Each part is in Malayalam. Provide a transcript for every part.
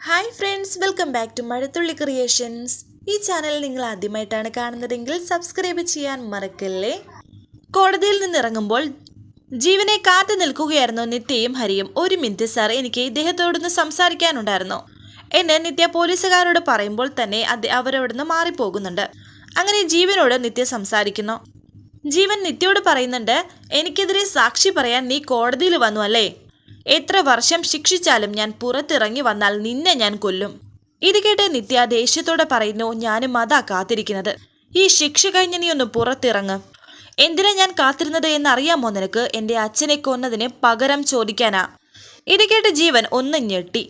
Hi friends, welcome back to Mazhathulli creations. ഈ ചാനൽ നിങ്ങൾ ആദ്യമായിട്ടാണ് കാണുന്നതെങ്കിൽ സബ്സ്ക്രൈബ് ചെയ്യാൻ മറക്കല്ലേ. കോടതിയിൽ നിന്നിറങ്ങുമ്പോൾ ജീവനെ കാത്തു നിൽക്കുകയായിരുന്നു നിത്യയും ഹരിയും. ഒരു മിനിറ്റ് സാർ, എനിക്ക് ഇദ്ദേഹത്തോടൊന്ന് സംസാരിക്കാനുണ്ടായിരുന്നു എന്ന് നിത്യ പോലീസുകാരോട് പറയുമ്പോൾ തന്നെ അവരവിടുന്ന് മാറിപ്പോകുന്നുണ്ട്. അങ്ങനെ ജീവനോട് നിത്യ സംസാരിക്കുന്നു. ജീവൻ നിത്യയോട് പറയുന്നുണ്ട്, എനിക്കെതിരെ സാക്ഷി പറയാൻ നീ കോടതിയിൽ വന്നു അല്ലേ? എത്ര വർഷം ശിക്ഷിച്ചാലും ഞാൻ പുറത്തിറങ്ങി വന്നാൽ നിന്നെ ഞാൻ കൊല്ലും. ഇത് കേട്ട് നിത്യ ദേഷ്യത്തോടെ പറയുന്നു, ഞാനും അതാ കാത്തിരിക്കുന്നത്. ഈ ശിക്ഷ കഴിഞ്ഞ് നീ ഒന്ന് പുറത്തിറങ്ങ്. എന്തിനാ ഞാൻ കാത്തിരുന്നത് എന്നറിയാമോ നിനക്ക്? എൻ്റെ അച്ഛനെ കൊന്നതിന് പകരം ചോദിക്കാനാ. ഇത് കേട്ട് ജീവൻ ഒന്ന് ഞെട്ടി.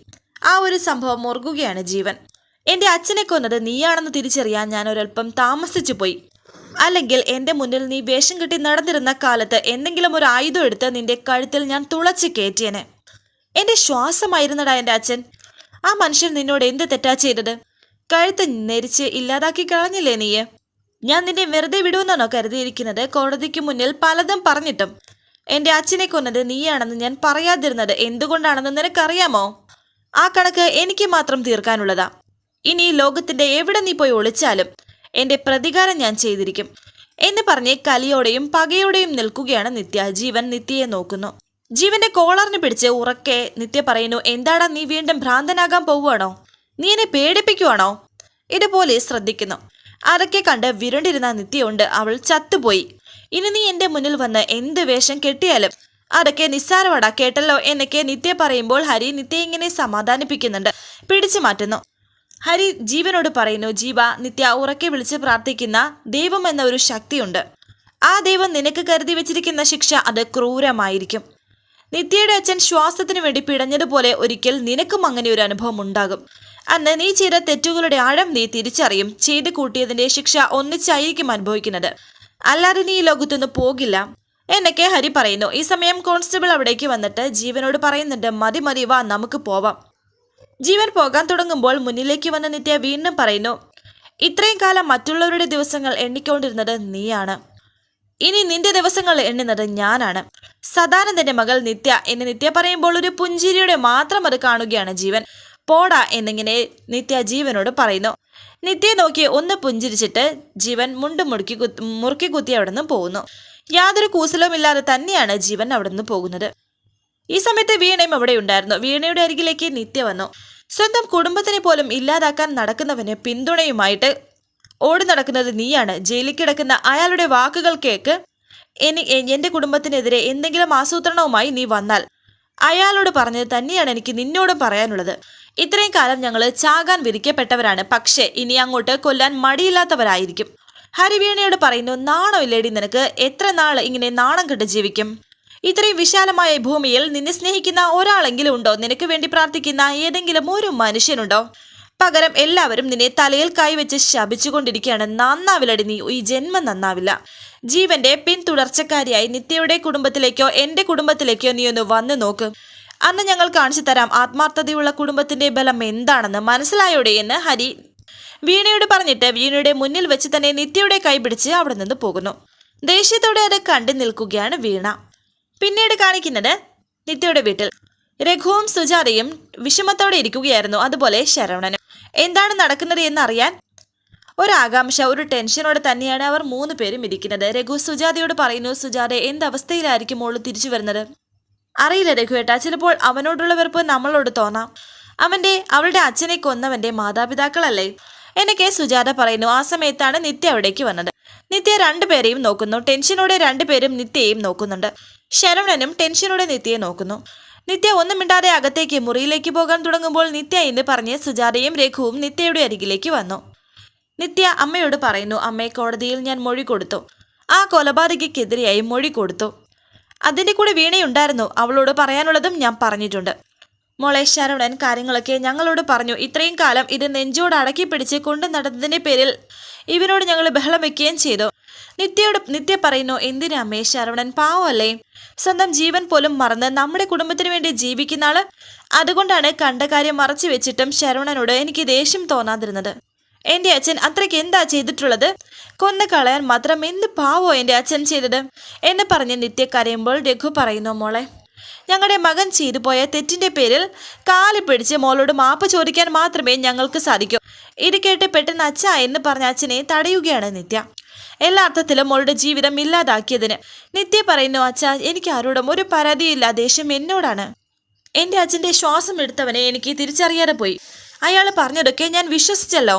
ആ ഒരു സംഭവം ഓർക്കുകയാണ് ജീവൻ. എൻ്റെ അച്ഛനെ കൊന്നത് നീയാണെന്ന് തിരിച്ചറിയാൻ ഞാൻ ഒരൽപ്പം താമസിച്ചു പോയി. അല്ലെങ്കിൽ എൻ്റെ മുന്നിൽ നീ വേഷം കെട്ടി നടന്നിരുന്ന കാലത്ത് എന്തെങ്കിലും ഒരു ആയുധം എടുത്ത് നിന്റെ കഴുത്തിൽ ഞാൻ തുളച്ച് കയറ്റിയനെ. എൻ്റെ ശ്വാസമായിരുന്നടാ എൻ്റെ അച്ഛൻ. ആ മനുഷ്യൻ നിന്നോട് എന്ത് തെറ്റാ ചെയ്തത്? കഴുത്ത് നെരിച്ച് ഇല്ലാതാക്കി കളഞ്ഞില്ലേ നീ? ഞാൻ നിന്നെ വെറുതെ വിടുമെന്നാണോ കരുതിയിരിക്കുന്നത്? കോടതിക്ക് മുന്നിൽ പലതും പറഞ്ഞിട്ടും എൻ്റെ അച്ഛനെ കൊന്നത് നീയാണെന്ന് ഞാൻ പറയാതിരുന്നത് എന്തുകൊണ്ടാണെന്ന് നിനക്കറിയാമോ? ആ കണക്ക് എനിക്ക് മാത്രം തീർക്കാനുള്ളതാ. ഇനി ലോകത്തിന്റെ എവിടെ നീ പോയി ഒളിച്ചാലും എൻ്റെ പ്രതികാരം ഞാൻ ചെയ്തിരിക്കും എന്ന് പറഞ്ഞ് കലിയോടെയും പകയോടെയും നിൽക്കുകയാണ് നിത്യ. ജീവൻ നിത്യയെ നോക്കുന്നു. ജീവന്റെ കോളറിന് പിടിച്ച് ഉറക്കെ നിത്യ പറയുന്നു, എന്താടാ നീ വീണ്ടും ഭ്രാന്തനാകാൻ പോവുകയാണോ? നീ എന്നെ പേടിപ്പിക്കുവാണോ? ഇത് പോലീസ് ശ്രദ്ധിക്കുന്നു. അതൊക്കെ കണ്ട് വിരണ്ടിരുന്ന നിത്യയുണ്ട്, അവൾ ചത്തുപോയി. ഇനി നീ എൻ്റെ മുന്നിൽ വന്ന് എന്ത് വേഷം കെട്ടിയാലും അതൊക്കെ നിസ്സാരവടാ, കേട്ടല്ലോ എന്നൊക്കെ നിത്യ പറയുമ്പോൾ ഹരി നിത്യ ഇങ്ങനെ സമാധാനിപ്പിക്കുന്നുണ്ട്, പിടിച്ചു മാറ്റുന്നു. ഹരി ജീവനോട് പറയുന്നു, ജീവ, നിത്യ ഉറക്കെ വിളിച്ച് പ്രാർത്ഥിക്കുന്ന ദൈവം എന്ന ഒരു ശക്തിയുണ്ട്. ആ ദൈവം നിനക്ക് കരുതി വെച്ചിരിക്കുന്ന ശിക്ഷ അത് ക്രൂരമായിരിക്കും. നിത്യയുടെ അച്ഛൻ ശ്വാസത്തിനു വേണ്ടി പിടഞ്ഞതുപോലെ ഒരിക്കൽ നിനക്കും അങ്ങനെ ഒരു അനുഭവം ഉണ്ടാകും. അന്ന് നീ ചെയ്ത തെറ്റുകളുടെ ആഴം നീ തിരിച്ചറിയും. ചെയ്ത് കൂട്ടിയതിന്റെ ശിക്ഷ ഒന്നിച്ചായിരിക്കും അനുഭവിക്കുന്നത്. അല്ലാതെ നീ ഈ ലോകത്തുനിന്ന് പോകില്ല എന്നൊക്കെ ഹരി പറയുന്നു. ഈ സമയം കോൺസ്റ്റബിൾ അവിടേക്ക് വന്നിട്ട് ജീവനോട് പറയുന്നുണ്ട്, മതി മതി, വാ നമുക്ക് പോവാം. ജീവൻ പോകാൻ തുടങ്ങുമ്പോൾ മുന്നിലേക്ക് വന്ന നിത്യ വീണ്ടും പറയുന്നു, ഇത്രയും കാലം മറ്റുള്ളവരുടെ ദിവസങ്ങൾ എണ്ണിക്കൊണ്ടിരുന്നത് നീയാണ്. ഇനി നിന്റെ ദിവസങ്ങൾ എണ്ണുന്നത് ഞാനാണ്. സദാനന്ദന്റെ മകൾ നിത്യ എന്ന് നിത്യ പറയുമ്പോൾ ഒരു പുഞ്ചിരിയുടെ മാത്രം അത് കാണുകയാണ് ജീവൻ. പോടാ എന്നിങ്ങനെ നിത്യ ജീവനോട് പറയുന്നു. നിത്യയെ നോക്കി ഒന്ന് പുഞ്ചിരിച്ചിട്ട് ജീവൻ മുണ്ട് മുറുക്കി കുത്തി അവിടെ നിന്ന് പോകുന്നു. യാതൊരു കൂസലവും ഇല്ലാതെ തന്നെയാണ് ജീവൻ അവിടെ നിന്ന് പോകുന്നത്. ഈ സമയത്ത് വീണയും അവിടെ ഉണ്ടായിരുന്നു. വീണയുടെ അരികിലേക്ക് നിത്യ വന്നു. സ്വന്തം കുടുംബത്തിനെ പോലും ഇല്ലാതാക്കാൻ നടക്കുന്നവന് പിന്തുണയുമായിട്ട് ഓടി നടക്കുന്നത് നീയാണ്. ജയിലിൽ കിടക്കുന്ന അയാളുടെ വാക്കുകൾ കേക്ക്. എൻ്റെ കുടുംബത്തിനെതിരെ എന്തെങ്കിലും ആസൂത്രണവുമായി നീ വന്നാൽ അയാളോട് പറഞ്ഞത് തന്നെയാണ് എനിക്ക് നിന്നോടും പറയാനുള്ളത്. ഇത്രയും കാലം ഞങ്ങൾ ചാകാൻ വിധിക്കപ്പെട്ടവരാണ്, പക്ഷേ ഇനി അങ്ങോട്ട് കൊല്ലാൻ മടിയില്ലാത്തവരായിരിക്കും. ഹരി വീണയോട് പറയുന്നു, നാണോ ഇല്ലേടി നിനക്ക്? എത്ര നാൾ ഇങ്ങനെ നാണം കെട്ട് ജീവിക്കും? ഇത്രയും വിശാലമായ ഭൂമിയിൽ നിന്നെ സ്നേഹിക്കുന്ന ഒരാളെങ്കിലും ഉണ്ടോ? നിനക്ക് വേണ്ടി പ്രാർത്ഥിക്കുന്ന ഏതെങ്കിലും ഒരു മനുഷ്യനുണ്ടോ? പകരം എല്ലാവരും നിന്നെ തലയിൽ കൈവച്ച് ശപിച്ചുകൊണ്ടിരിക്കുകയാണ്. നന്നാവില്ലടി നീ, ഈ ജന്മം നന്നാവില്ല. ജീവന്റെ പിന്തുടർച്ചക്കാരിയായി നിത്യയുടെ കുടുംബത്തിലേക്കോ എൻ്റെ കുടുംബത്തിലേക്കോ നീ ഒന്ന് വന്നു നോക്ക്. അന്ന് ഞങ്ങൾ കാണിച്ചു തരാം ആത്മാർത്ഥതയുള്ള കുടുംബത്തിന്റെ ബലം എന്താണെന്ന്. മനസ്സിലായോടെ എന്ന് ഹരി വീണയോട് പറഞ്ഞിട്ട് വീണയുടെ മുന്നിൽ വെച്ച് തന്നെ നിത്യയുടെ കൈ പിടിച്ച് അവിടെ നിന്ന് പോകുന്നു. ദേഷ്യത്തോടെ അത് കണ്ടു നിൽക്കുകയാണ് വീണ. പിന്നീട് കാണിക്കുന്നത് നിത്യയുടെ വീട്ടിൽ രഘുവും സുജാതയും വിഷമത്തോടെ ഇരിക്കുകയായിരുന്നു. അതുപോലെ ശരവണനും. എന്താണ് നടക്കുന്നത് എന്നറിയാൻ ഒരാകാംക്ഷ, ഒരു ടെൻഷനോടെ തന്നെയാണ് അവർ 3 പേരും ഇരിക്കുന്നത്. രഘു സുജാതയോട് പറയുന്നു, സുജാത എന്തവസ്ഥയിലായിരിക്കും മോള് തിരിച്ചു വരുന്നത്? അറിയില്ല രഘുവേട്ടാ, ചിലപ്പോൾ അവനോടുള്ള വെറുപ്പ് നമ്മളോട് തോന്നാം. അവളുടെ അച്ഛനെ കൊന്നവന്റെ മാതാപിതാക്കളല്ലേ എന്നൊക്കെ സുജാത പറയുന്നു. ആ സമയത്താണ് നിത്യ അവിടേക്ക് വന്നത്. നിത്യ 2 പേരെയും നോക്കുന്നു. ടെൻഷനോടെ 2 പേരും നിത്യയെയും നോക്കുന്നുണ്ട്. ശരവണനും ടെൻഷനോടെ നിത്യയെ നോക്കുന്നു. നിത്യ ഒന്നും മിണ്ടാതെ അകത്തേക്ക് മുറിയിലേക്ക് പോകാൻ തുടങ്ങുമ്പോൾ നിത്യ എന്ന് പറഞ്ഞ് സുജാതയും രഘുവും നിത്യയുടെ അരികിലേക്ക് വന്നു. നിത്യ അമ്മയോട് പറയുന്നു, അമ്മയെ കോടതിയിൽ ഞാൻ മൊഴി കൊടുത്തു. ആ കൊലപാതകയ്ക്കെതിരെയായി മൊഴി കൊടുത്തു. അതിൻ്റെ കൂടെ വീണയുണ്ടായിരുന്നു. അവളോട് പറയാനുള്ളതും ഞാൻ പറഞ്ഞിട്ടുണ്ട്. മോളെ, ശരവണൻ കാര്യങ്ങളൊക്കെ ഞങ്ങളോട് പറഞ്ഞു. ഇത്രയും കാലം ഇത് അടക്കി പിടിച്ച് കൊണ്ടു നടന്നതിൻ്റെ പേരിൽ ഇവനോട് ഞങ്ങൾ ബഹളം വെക്കുകയും ചെയ്തു. നിത്യ പറയുന്നു, എന്തിനാ അമ്മേ? ശരവണൻ പാവമല്ലേ? സ്വന്തം ജീവൻ പോലും മറന്ന് നമ്മുടെ കുടുംബത്തിന് വേണ്ടി ജീവിക്കുന്ന ആള്. അതുകൊണ്ടാണ് കണ്ട കാര്യം മറച്ചു വെച്ചിട്ടും ശരവണനോട് എനിക്ക് ദേഷ്യം തോന്നാതിരുന്നത്. എൻ്റെ അച്ഛൻ അത്രയ്ക്ക് എന്താ ചെയ്തിട്ടുള്ളത്? കൊന്നു കളയാൻ മാത്രം എന്ത് പാവോ എൻ്റെ അച്ഛൻ ചെയ്തത് എന്ന് പറഞ്ഞ് നിത്യ കരയുമ്പോൾ രഘു പറയുന്നു, മോളെ, ഞങ്ങളുടെ മകൻ ചെയ്തു പോയ തെറ്റിന്റെ പേരിൽ കാല് പിടിച്ച് മോളോട് മാപ്പ് ചോദിക്കാൻ മാത്രമേ ഞങ്ങൾക്ക് സാധിക്കൂ. ഇത് കേട്ട് പെട്ടെന്ന് അച്ഛ എന്ന് പറഞ്ഞ അച്ഛനെ തടയുകയാണ് നിത്യ. എല്ലാ അർത്ഥത്തിലും മോളുടെ ജീവിതം ഇല്ലാതാക്കിയതിന്. നിത്യ പറയുന്നു, അച്ഛ എനിക്ക് ആരോടും ഒരു പരാതിയില്ല, ദേഷ്യം എന്നോടാണ്. എൻ്റെ അച്ഛൻ്റെ ശ്വാസം എടുത്തവനെ എനിക്ക് തിരിച്ചറിയാതെ പോയി. അയാൾ പറഞ്ഞതൊക്കെ ഞാൻ വിശ്വസിച്ചല്ലോ.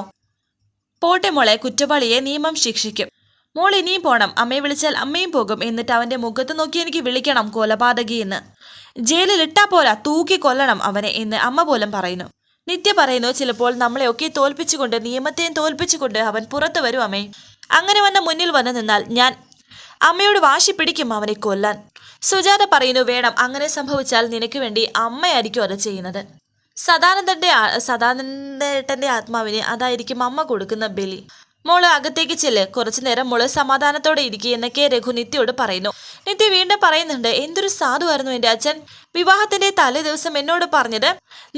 പോട്ടെ മോളെ, കുറ്റവാളിയെ നിയമം ശിക്ഷിക്കും. മോൾ ഇനിയും പോണം, അമ്മയെ വിളിച്ചാൽ അമ്മയും പോകും. എന്നിട്ട് അവൻ്റെ മുഖത്ത് നോക്കി എനിക്ക് വിളിക്കണം കൊലപാതകി എന്ന്. ജയിലിൽ ഇട്ടാ പോരാ, തൂക്കി കൊല്ലണം അവനെ എന്ന് അമ്മ പോലും പറയുന്നു. നിത്യ പറയുന്നു, ചിലപ്പോൾ നമ്മളെയൊക്കെ തോൽപ്പിച്ചുകൊണ്ട്, നിയമത്തെയും തോൽപ്പിച്ചുകൊണ്ട് അവൻ പുറത്തു വരും അമ്മേ. അങ്ങനെ വന്ന മുന്നിൽ വന്നു നിന്നാൽ ഞാൻ അമ്മയോട് വാശി പിടിക്കും അവനെ കൊല്ലാൻ. സുജാത പറയുന്നു, വേണം, അങ്ങനെ സംഭവിച്ചാൽ നിനക്ക് വേണ്ടി അമ്മയായിരിക്കും അത് ചെയ്യുന്നത്. സദാനന്ദേട്ടൻ്റെ ആത്മാവിന് അതായിരിക്കും അമ്മ കൊടുക്കുന്ന ബലി. മോള് അകത്തേക്ക് ചെല്ല്, കുറച്ചു നേരം മോള് സമാധാനത്തോടെ ഇരിക്കുക എന്നൊക്കെ രഘു നിത്യയോട് പറയുന്നു. നിത്യ വീണ്ടും പറയുന്നുണ്ട്, എന്തൊരു സാധുവായിരുന്നു എൻ്റെ അച്ഛൻ. വിവാഹത്തിന്റെ തലേ ദിവസം എന്നോട് പറഞ്ഞത്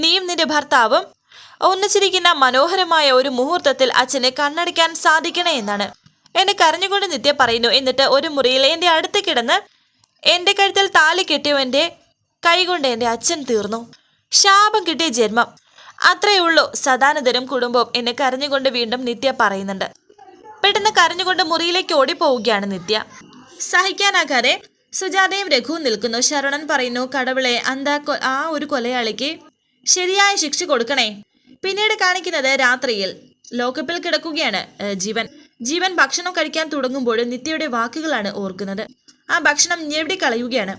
നീയും നിന്റെ ഭർത്താവും ഒന്നിച്ചിരിക്കുന്ന മനോഹരമായ ഒരു മുഹൂർത്തത്തിൽ അച്ഛനെ കണ്ണടിക്കാൻ സാധിക്കണേ എന്നാണ്. എന്നെ കരഞ്ഞുകൊണ്ട് നിത്യ പറയുന്നു. എന്നിട്ട് ഒരു മുറിയിൽ എൻ്റെ അടുത്ത് കിടന്ന് എൻ്റെ കഴുത്തിൽ താലി കെട്ടിയവൻ്റെ കൈകൊണ്ട് എൻ്റെ അച്ഛൻ തീർന്നു. ശാപം കിട്ടിയ ജന്മം, അത്രയേ ഉള്ളൂ. സദാനന്ദനും കുടുംബവും എന്നെ കരഞ്ഞുകൊണ്ട് വീണ്ടും നിത്യ പറയുന്നുണ്ട്. പെട്ടെന്ന് കരഞ്ഞുകൊണ്ട് മുറിയിലേക്ക് ഓടിപ്പോവുകയാണ് നിത്യ. സഹിക്കാനാകാതെ സുജാതയും രഘുവും നിൽക്കുന്നു. ശരവണൻ പറയുന്നു, കടവിളെ ആ ഒരു കൊലയാളിക്ക് ശരിയായ ശിക്ഷ കൊടുക്കണേ. പിന്നീട് കാണിക്കുന്നത് രാത്രിയിൽ ലോക്കപ്പിൽ കിടക്കുകയാണ് ജീവൻ ഭക്ഷണം കഴിക്കാൻ തുടങ്ങുമ്പോഴും നിത്യയുടെ വാക്കുകളാണ് ഓർക്കുന്നത്. ആ ഭക്ഷണം ഞെവിടി കളയുകയാണ്.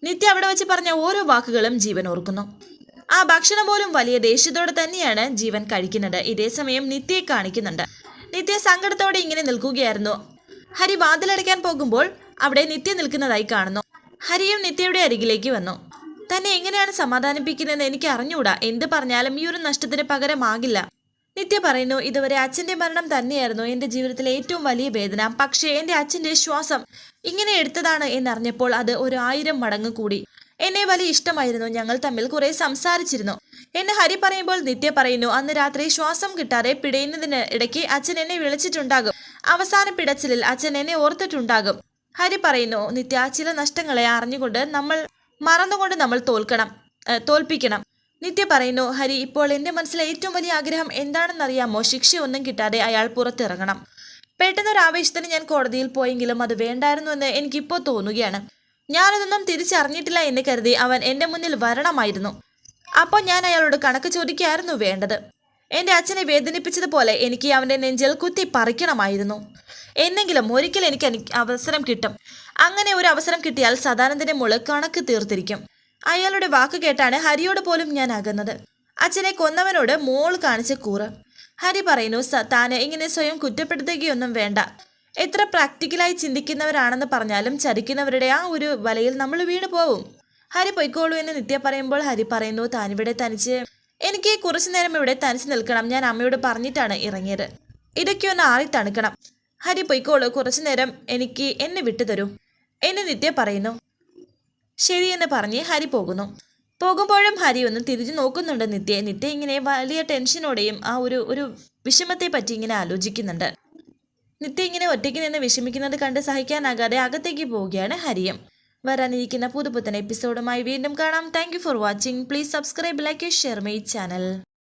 നിത്യ അവിടെ വെച്ച് പറഞ്ഞ ഓരോ വാക്കുകളും ജീവൻ ഓർക്കുന്നു. ആ ഭക്ഷണം പോലും വലിയ ദേഷ്യത്തോടെ തന്നെയാണ് ജീവൻ കഴിക്കുന്നത്. ഇതേ സമയം നിത്യയെ കാണിക്കുന്നുണ്ട്. നിത്യ സങ്കടത്തോടെ ഇങ്ങനെ നിൽക്കുകയായിരുന്നു. ഹരി വാതിലടയ്ക്കാൻ പോകുമ്പോൾ അവിടെ നിത്യ നിൽക്കുന്നതായി കാണുന്നു. ഹരിയും നിത്യയുടെ അരികിലേക്ക് വന്നു. തന്നെ എങ്ങനെയാണ് സമാധാനിപ്പിക്കുന്നതെന്ന് എനിക്ക് അറിഞ്ഞുകൂടാ. എന്ത് പറഞ്ഞാലും ഈ ഒരു നഷ്ടത്തിന് പകരമാകില്ല. നിത്യ പറയുന്നു, ഇതുവരെ അച്ഛൻ്റെ മരണം തന്നെയായിരുന്നു എൻ്റെ ജീവിതത്തിലെ ഏറ്റവും വലിയ വേദന. പക്ഷേ എൻ്റെ അച്ഛൻ്റെ ശ്വാസം ഇങ്ങനെ എടുത്തതാണ് എന്നറിഞ്ഞപ്പോൾ അത് 1000 മടങ്ങ് കൂടി. എന്നെ വലിയ ഇഷ്ടമായിരുന്നു. ഞങ്ങൾ തമ്മിൽ കുറെ സംസാരിച്ചിരുന്നു എന്ന് ഹരി പറയുമ്പോൾ നിത്യ പറയുന്നു, അന്ന് രാത്രി ശ്വാസം കിട്ടാതെ പിടയുന്നതിന് ഇടയ്ക്ക് അച്ഛൻ എന്നെ വിളിച്ചിട്ടുണ്ടാകും. അവസാന പിടച്ചിലിൽ അച്ഛൻ എന്നെ ഓർത്തിട്ടുണ്ടാകും. ഹരി പറയുന്നു, നിത്യ, ചില നഷ്ടങ്ങളെ അറിഞ്ഞുകൊണ്ട് മറന്നുകൊണ്ട് നമ്മൾ തോൽപ്പിക്കണം. നിത്യ പറയുന്നു, ഹരി, ഇപ്പോൾ എൻ്റെ മനസ്സിലെ ഏറ്റവും വലിയ ആഗ്രഹം എന്താണെന്നറിയാമോ? ശിക്ഷയൊന്നും കിട്ടാതെ അയാൾ പുറത്തിറങ്ങണം. പെട്ടെന്നൊരു ആവേശത്തിന് ഞാൻ കോടതിയിൽ പോയെങ്കിലും അത് വേണ്ടായിരുന്നു എന്ന് എനിക്കിപ്പോൾ തോന്നുകയാണ്. ഞാനതൊന്നും തിരിച്ചറിഞ്ഞിട്ടില്ല എന്ന് കരുതി അവൻ എൻ്റെ മുന്നിൽ വരണമായിരുന്നു. അപ്പോൾ ഞാൻ അയാളോട് കണക്ക് ചോദിക്കായിരുന്നു വേണ്ടത്. എൻ്റെ അച്ഛനെ വേദനിപ്പിച്ചതുപോലെ എനിക്ക് അവൻ്റെ നെഞ്ചിൽ കുത്തി പറിക്കണമായിരുന്നു. എന്നെങ്കിലും ഒരിക്കൽ എനിക്ക് അവസരം കിട്ടും. അങ്ങനെ ഒരു അവസരം കിട്ടിയാൽ സദാനന്ദൻ്റെ മോള് കണക്ക് തീർത്തിരിക്കും. അയാളുടെ വാക്ക് കേട്ടാണ് ഹരിയോട് പോലും ഞാൻ അകന്നത്. അച്ഛനെ കൊന്നവനോട് മോൾ കാണിച്ച കൂറ്. ഹരി പറയുന്നു, താന് ഇങ്ങനെ സ്വയം കുറ്റപ്പെടുത്തുകയൊന്നും വേണ്ട. എത്ര പ്രാക്ടിക്കലായി ചിന്തിക്കുന്നവരാണെന്ന് പറഞ്ഞാലും ചതിക്കുന്നവരുടെ ആ ഒരു വലയിൽ നമ്മൾ വീണു പോവും. ഹരി പൊയ്ക്കോളൂ എന്ന് നിത്യ പറയുമ്പോൾ ഹരി പറയുന്നു, താനിവിടെ തനിച്ച്, എനിക്ക് കുറച്ചു നേരം ഇവിടെ തനിച്ച് നിൽക്കണം. ഞാൻ അമ്മയോട് പറഞ്ഞിട്ടാണ് ഇറങ്ങിയത്. ഇതൊക്കെ ഒന്ന് ആറി തണുക്കണം. ഹരി പൊയ്ക്കോളൂ, കുറച്ചു നേരം എന്നെ വിട്ടുതരൂ എന്ന് നിത്യ പറയുന്നു. ശരിയെന്ന് പറഞ്ഞ് ഹരി പോകുന്നു. പോകുമ്പോഴും ഹരി ഒന്ന് തിരിഞ്ഞു നോക്കുന്നുണ്ട് നിത്യ ഇങ്ങനെ വലിയ ടെൻഷനോടെയും ആ ഒരു വിഷമത്തെ പറ്റി ഇങ്ങനെ ആലോചിക്കുന്നുണ്ട്. നിത്യ ഇങ്ങനെ ഒറ്റയ്ക്ക് നിന്ന് വിഷമിക്കുന്നത് കണ്ട് സഹിക്കാനാകാതെ അകത്തേക്ക് പോവുകയാണ് ഹരിയും. വരാനിരിക്കുന്ന പുതുപുത്തൻ എപ്പിസോഡുമായി വീണ്ടും കാണാം. Thank you for watching. Please subscribe, like, share my channel.